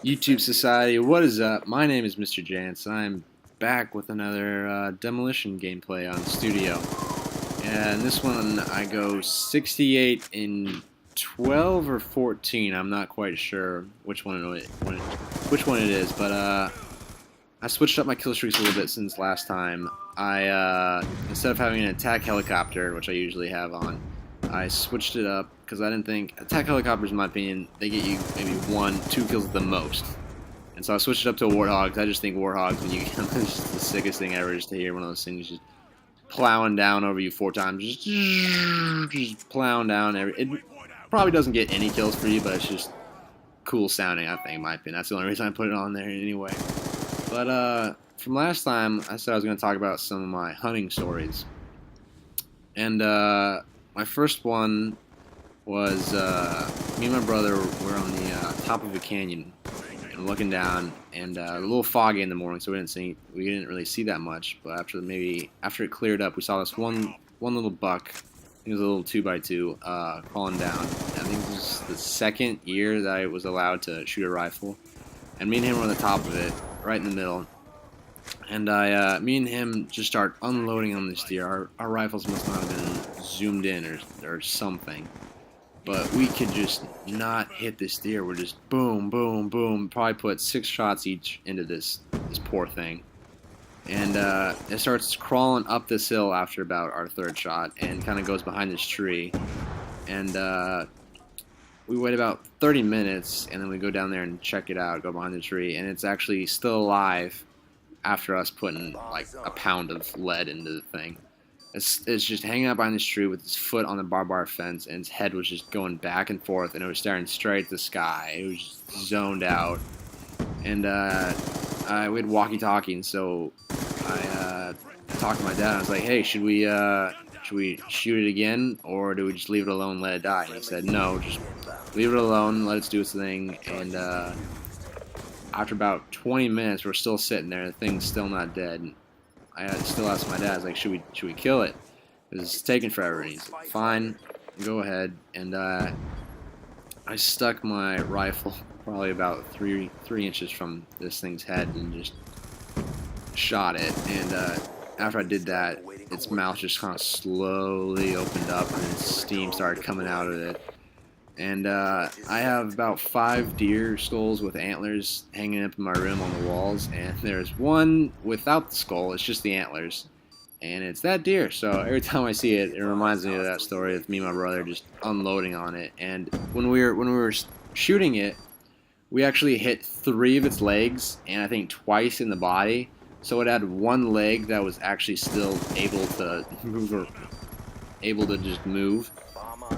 YouTube Society, what is up? My name is Mr. Jance. I'm back with another Demolition gameplay on Studio. And this one I go 68 in 12 or 14. I'm not quite sure which one it is, but I switched up my kill streaks a little bit since last time. I instead of having an attack helicopter, which I usually have on, I switched it up because I didn't think attack helicopters, in my opinion, they get you maybe 1-2 kills at the most. And so I switched it up to a warthog. I just think warthogs, when you get them, it's just the sickest thing ever, just to hear one of those things just plowing down over you 4 times, just plowing down. It probably doesn't get any kills for you, but it's just cool sounding, I think, in my opinion. That's the only reason I put it on there anyway. But from last time, I said I was going to talk about some of my hunting stories. And my first one was me and my brother were on the top of a canyon and looking down, and a little foggy in the morning, so we didn't really see that much. But after it cleared up, we saw this one little buck. He was a little 2x2 crawling down. I think this was the second year that I was allowed to shoot a rifle, and me and him were on the top of it, right in the middle. And me and him just start unloading on this deer. Our rifles must not have been zoomed in or something, but we could just not hit this deer. We're just boom, boom, boom. Probably put 6 shots each into this poor thing. And it starts crawling up this hill after about our 3rd shot, and kind of goes behind this tree. And we wait about 30 minutes, and then we go down there and check it out, go behind the tree, and it's actually still alive after us putting like a pound of lead into the thing. It's just hanging out behind this tree with its foot on the barbed wire fence, and its head was just going back and forth, and it was staring straight at the sky. It was just zoned out. And we had walkie-talkie, and so I talked to my dad. I was like, "Hey, should we shoot it again, or do we just leave it alone and let it die?" And he said, "No, just leave it alone, let it do its thing." And after about 20 minutes, we're still sitting there. The thing's still not dead. And I still asked my dad, I was like, should we kill it? Because it's taking forever. And he's like, fine, go ahead. And I stuck my rifle probably about 3 inches from this thing's head and just shot it. And after I did that, its mouth just kind of slowly opened up, and steam started coming out of it. And I have about 5 deer skulls with antlers hanging up in my room on the walls, and there's one without the skull. It's just the antlers, and it's that deer. So every time I see it, it reminds me of that story of me and my brother just unloading on it. And when we were shooting it, we actually hit 3 of its legs, and I think twice in the body. So it had 1 leg that was actually still able to just move.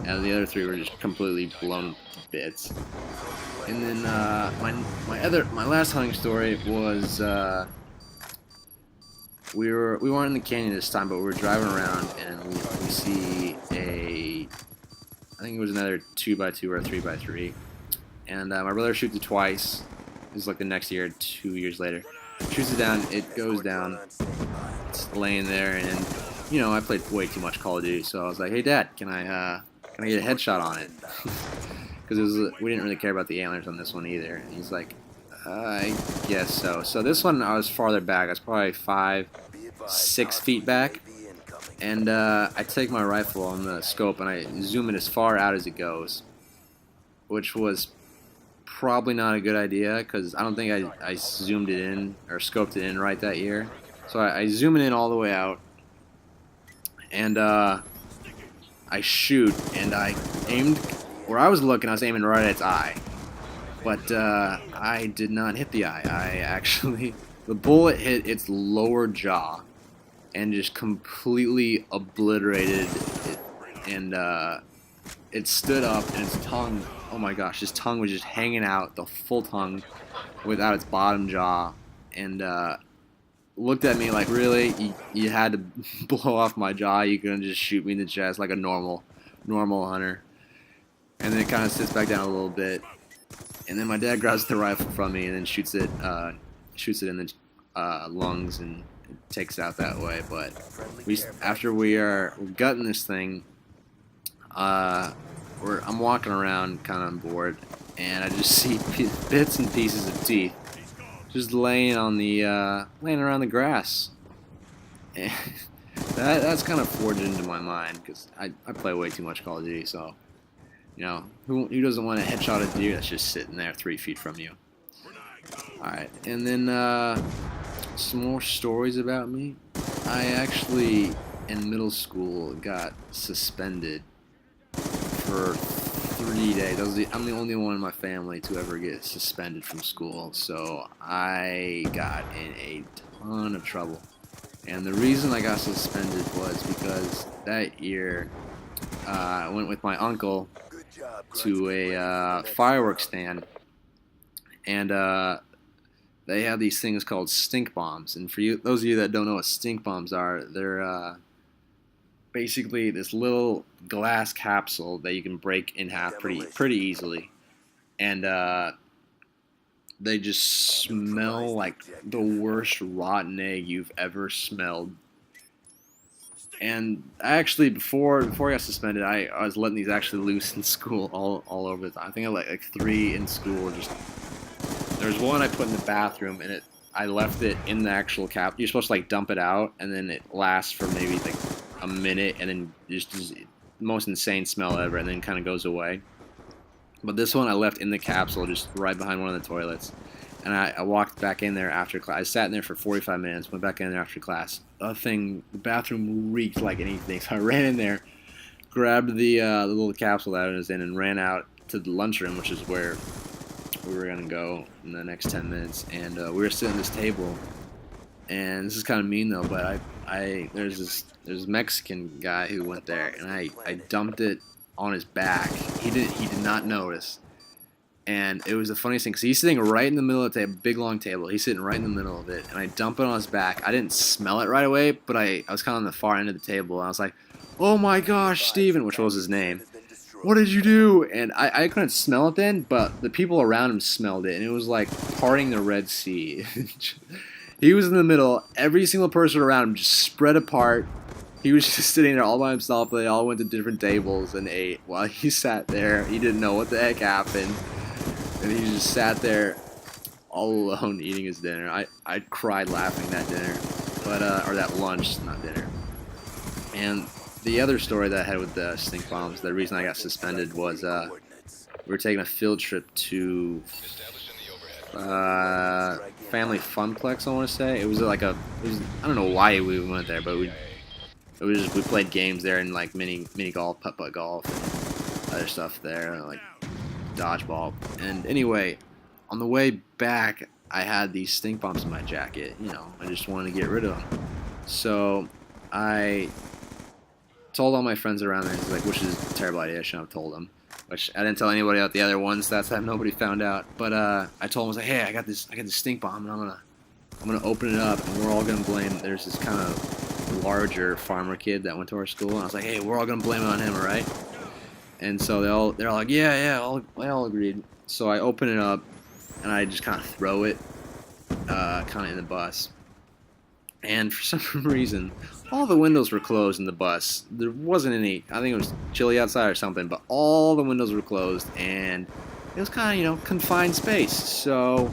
And the other 3 were just completely blown to bits. And then my last hunting story was we weren't in the canyon this time, but we were driving around, and we see I think it was another 2x2 or a 3x3, and my brother shoots it twice. It was like the next year, 2 years later. Shoots it down, it goes down. It's laying there, and you know, I played way too much Call of Duty, so I was like, "Hey, Dad, can I get a headshot on it?" Because we didn't really care about the antlers on this one either. And he's like, "I guess so." So this one, I was farther back. I was probably 5-6 feet back, and I take my rifle on the scope and I zoom it as far out as it goes, which was probably not a good idea because I don't think I zoomed it in or scoped it in right that year. So I zoom it in all the way out, and I shoot, and I aimed where I was looking. I was aiming right at its eye, but I did not hit the eye. The bullet hit its lower jaw and just completely obliterated it. And it stood up, and its tongue, oh my gosh, its tongue was just hanging out, the full tongue, without its bottom jaw, and looked at me like, really? You had to blow off my jaw? You couldn't just shoot me in the chest like a normal hunter? And then it kind of sits back down a little bit, and then my dad grabs the rifle from me and then shoots it in the lungs, and it takes it out that way. But after we're gutting this thing, I'm walking around kind of bored, and I just see bits and pieces of teeth just laying around the grass. And that's kind of forged into my mind because I play way too much Call of Duty, so who doesn't want to headshot a deer that's just sitting there 3 feet from you? All right, and then some more stories about me. I actually in middle school got suspended for 3 days. I'm the only one in my family to ever get suspended from school, so I got in a ton of trouble. And the reason I got suspended was because that year I went with my uncle to a fireworks stand, and they have these things called stink bombs. And for those of you that don't know what stink bombs are, they're basically this little glass capsule that you can break in half pretty easily, and they just smell like the worst rotten egg you've ever smelled. And I actually, before I got suspended, I was letting these actually loose in school all over the time. I think I let like 3 in school. There's one I put in the bathroom, and I left it in the actual cap. You're supposed to like dump it out, and then it lasts for maybe like a minute, and then just the most insane smell ever, and then kind of goes away. But this one I left in the capsule, just right behind one of the toilets. And I walked back in there after class. I sat in there for 45 minutes, went back in there after class. The bathroom reeked like anything. So I ran in there, grabbed the little capsule that it was in, and ran out to the lunchroom, which is where we were going to go in the next 10 minutes. And we were sitting at this table. And this is kind of mean, though, but there's this Mexican guy who went there, and I dumped it on his back. He did not notice, and it was the funniest thing because he's sitting right in the middle of the table, big long table. He's sitting right in the middle of it, and I dump it on his back. I didn't smell it right away, but I was kind of on the far end of the table, and I was like, "Oh my gosh, Steven," which was his name. "What did you do?" And I couldn't smell it then, but the people around him smelled it, and it was like parting the Red Sea. He was in the middle. Every single person around him just spread apart. He was just sitting there all by himself. They all went to different tables and ate while he sat there. He didn't know what the heck happened. And he just sat there all alone eating his dinner. I cried laughing that dinner, or that lunch, not dinner. And the other story that I had with the stink bombs, the reason I got suspended was we were taking a field trip to Family Funplex, I want to say. It was I don't know why we went there, but we played games there and like mini golf, putt-putt golf, and other stuff there, like dodgeball. And anyway, on the way back, I had these stink bombs in my jacket. I just wanted to get rid of them. So I told all my friends around there, which is a terrible idea. I shouldn't have told them. Which I didn't tell anybody about the other ones. That's how nobody found out. But I told them, I was like, "Hey, I got this stink bomb, and I'm gonna open it up, and we're all gonna blame." There's this kind of larger farmer kid that went to our school, and I was like, "Hey, we're all gonna blame it on him, all right?" And so they're all like, "Yeah." They all agreed. So I open it up, and I just kind of throw it, kind of in the bus. And for some reason, all the windows were closed in the bus. There wasn't any. I think it was chilly outside or something, but all the windows were closed, and it was kind of, confined space. So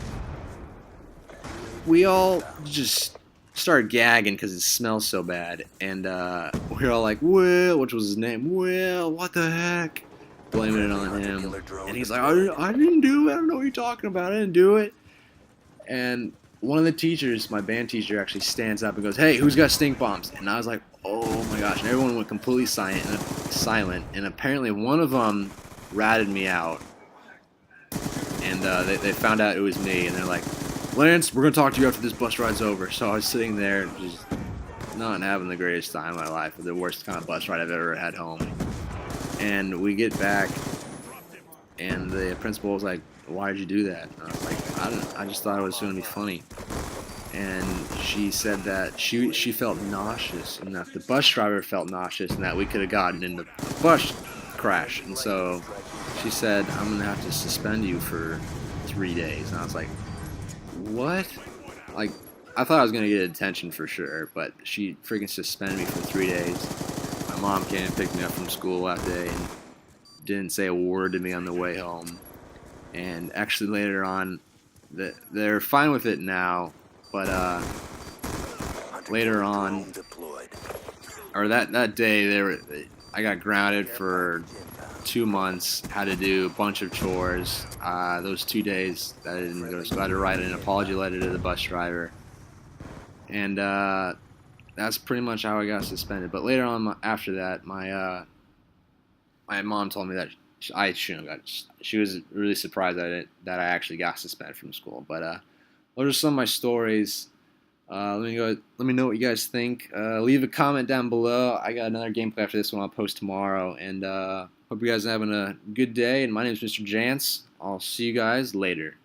we all just started gagging because it smells so bad, and we were all like, "Will," which was his name. "Will, what the heck?" Blaming it on him, and he's like, "I didn't do it. I don't know what you're talking about. I didn't do it." And one of the teachers, my band teacher, actually stands up and goes, "Hey, who's got stink bombs?" And I was like, "Oh my gosh!" And everyone went completely silent. And apparently, one of them ratted me out, and they found out it was me. And they're like, "Lance, we're gonna talk to you after this bus ride's over." So I was sitting there, just not having the greatest time of my life, the worst kind of bus ride I've ever had home. And we get back, and the principal was like, "Why did you do that?" And I was like, I just thought it was going to be funny." And she said that she felt nauseous, and that the bus driver felt nauseous, and that we could have gotten in the bus crash. And so she said, "I'm going to have to suspend you for 3 days." And I was like, "What?" Like, I thought I was going to get a detention for sure, but she freaking suspended me for 3 days. My mom came and picked me up from school that day, and didn't say a word to me on the way home. And actually later on, they're fine with it now, but later on, or that day, I got grounded for 2 months. Had to do a bunch of chores. Those 2 days that I didn't go to school, I had to write an apology letter to the bus driver, and that's pretty much how I got suspended. But later on, after that, my mom told me that I shouldn't have got. She was really surprised that I actually got suspended from school. But those are some of my stories. Let me know what you guys think. Leave a comment down below. I got another gameplay after this one I'll post tomorrow. And hope you guys are having a good day. And my name is Mr. Jance. I'll see you guys later.